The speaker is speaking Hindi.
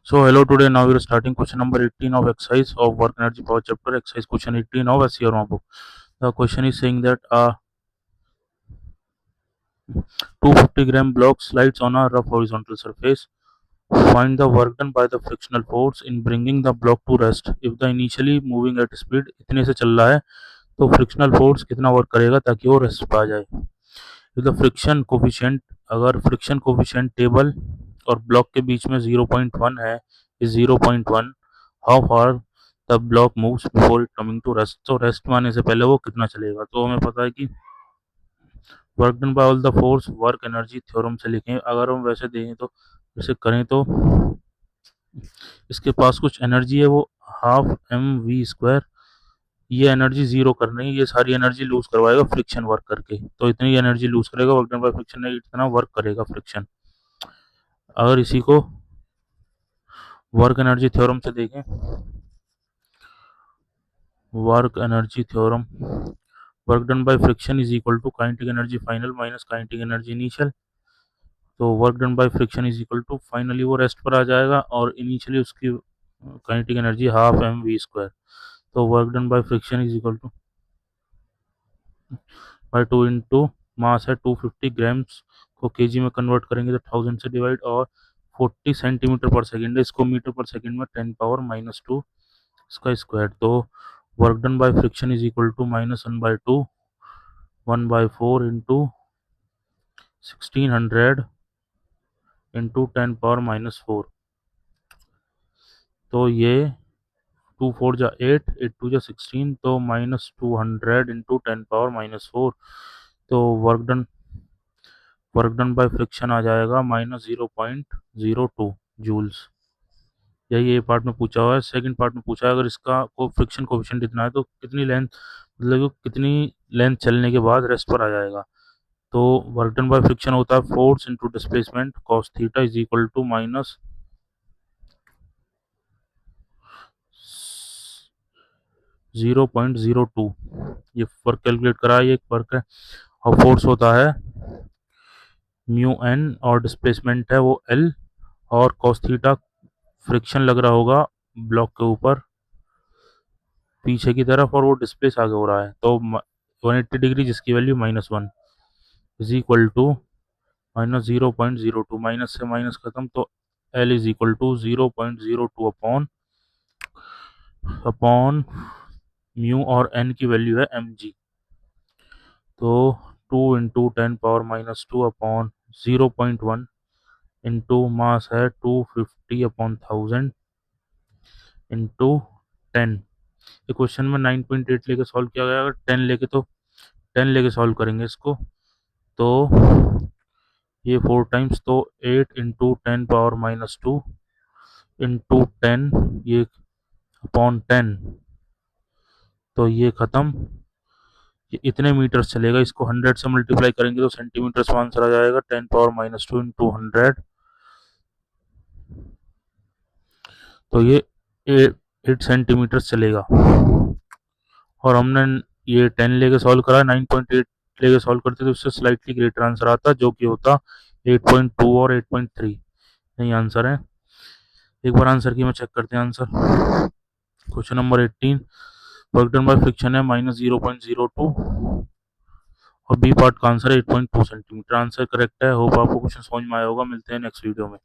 So hello, today now we are starting question number 18 of exercise of work energy power chapter, exercise question 18 of SCR book. The question is saying that a 250-gram block slides on a rough horizontal surface. Find the work done by the frictional force in bringing the block to rest. If the initially moving at speed इतने से चल रहा है तो फ्रिक्शनल फोर्स कितना वर्क करेगा ताकि वो रेस्ट पे आ जाए. If the friction coefficient, अगर फ्रिक्शन कोफिशिएंट टेबल और ब्लॉक के बीच में 0.1 है, is 0.1, how far the block moves before it coming to rest. तो रेस्ट में आने से पहले वो कितना चलेगा. तो हमें पता है कि work done bye all the force work energy theorem से लिखें. अगर हम वैसे देखें तो वैसे करें तो इसके पास कुछ एनर्जी है, वो हाफ एम वी स्क्वायर. ये एनर्जी जीरो करनी है, ये सारी एनर्जी लूज करवाएगा फ्रिक्शन वर्क करके. तो इतनी एनर्जी लूज करेगा वर्क डन बाय फ्रिक्शन, इतना वर्क करेगा फ्रिक्शन. अगर इसी को वर्क एनर्जी थ्योरम से देखें, work energy theorem, work done by friction is equal to kinetic energy final minus kinetic energy initial. तो work done by friction is equal to, finally वो रेस्ट पर आ जाएगा और इनिशियली उसकी kinetic energy half M V square. तो work done by friction is equal to by 2 into mass है 250 ग्राम्स को केजी में कन्वर्ट करेंगे तो 1000 से डिवाइड, और 40 सेंटीमीटर पर सेकेंड है, इसको मीटर पर सेकेंड में 10⁻⁻2 इसका स्क्वायर. तो work done by friction is equal to -1/2 1/4 into 1600 into 10⁻⁴. तो ये 2 4 जा 8, 8 2 जा 16, तो -200 इंटू 10⁻⁴. तो वर्क डन बाय फ्रिक्शन आ जाएगा -0.02 जूल्स. यही ए पार्ट में पूछा हुआ है. सेकंड पार्ट में पूछा है अगर इसका को फ्रिक्शन कोफिशिएंट इतना है तो कितनी लेंथ, मतलब कितनी लेंथ चलने के बाद रेस्ट पर आ जाएगा. तो वर्क डन बाय फ्रिक्शन होता है force into displacement cos theta is equal to -0.02. ये वर्क कैलकुलेट करा, ये एक वर्क है. और फोर्स होता है म्यू एन और डिस्प्लेसमेंट है वो एल, और कॉस थीटा फ्रिक्शन लग रहा होगा ब्लॉक के ऊपर पीछे की तरफ और वो डिस्प्लेस आगे हो रहा है. तो 180 डिग्री जिसकी value -1 is equal to -0.02. Minus से माइनस खत्म, तो L is equal to 0.02 upon mu और एन की वैल्यू है एम जी. तो 2 इंटू 10⁻⁻2 अपॉन 0.1 इंटू मास है 250/1000 इंटू 10. ये क्वेश्चन में 9.8 लेके सॉल्व किया गया. अगर 10 लेके तो 10 लेके सॉल्व करेंगे इसको तो ये 4 टाइम्स, तो 8 इंटू 10⁻⁻2 इंटू 10, ये अपॉन 10. तो ये ख़त्म. ये इतने मीटर्स चलेगा, इसको 100 से मल्टीप्लाई करेंगे तो सेंटीमीटर्स में आंसर आ जाएगा 10⁻⁻2 इंटू 100. तो ये 8 सेंटीमीटर चलेगा. और हमने ये 10 लेके सॉल्व करा, 9.8 लेके सॉल्व करते तो उससे स्लाइटली ग्रेटर आंसर आता जो कि होता 8.2 और 8.3. नहीं आंसर है. एक बार आंसर की मैं चेक करते हैं. Answer question number 18 work done by friction है -0.02 और बी पार्ट का आंसर है 8.2 सेंटीमीटर. आंसर करेक्ट है. होप आपको क्वेश्चन समझ में आया होगा. मिलते हैं नेक्स्ट वीडियो में.